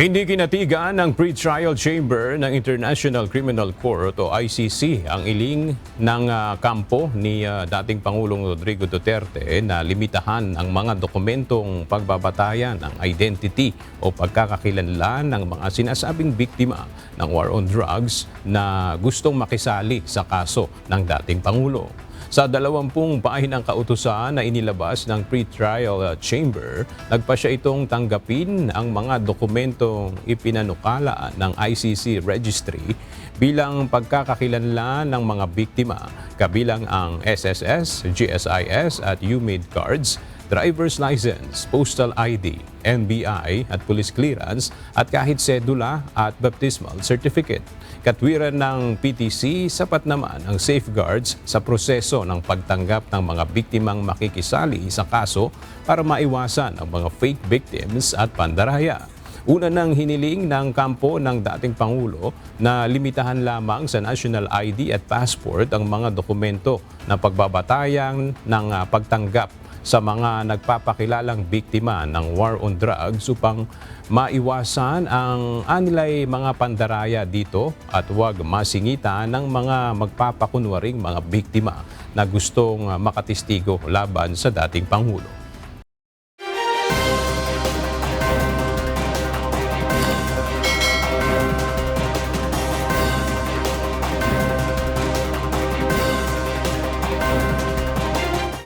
Hindi kinatigan ng pre-trial chamber ng International Criminal Court o ICC ang iling ng kampo ni dating Pangulong Rodrigo Duterte na limitahan ang mga dokumentong pagbabatayan ng identity o pagkakakilanlan ng mga sinasabing biktima ng war on drugs na gustong makisali sa kaso ng dating Pangulo. Sa 20 pahinang kautusan na inilabas ng pre-trial chamber, nagpasya itong tanggapin ang mga dokumentong ipinanukala ng ICC registry bilang pagkakakilanlan ng mga biktima, kabilang ang SSS, GSIS at UMID cards, driver's license, postal ID, NBI at police clearance at kahit sedula at baptismal certificate. Katwiran ng PTC, sapat naman ang safeguards sa proseso ng pagtanggap ng mga biktimang makikisali sa kaso para maiwasan ang mga fake victims at pandaraya. Una nang hiniling ng kampo ng dating Pangulo na limitahan lamang sa national ID at passport ang mga dokumento na pagbabatayan ng pagtanggap sa mga nagpapakilalang biktima ng war on drugs upang maiwasan ang anilay mga pandaraya dito at huwag masingitan ng mga magpapakunwaring mga biktima na gustong makatistigo laban sa dating Pangulo.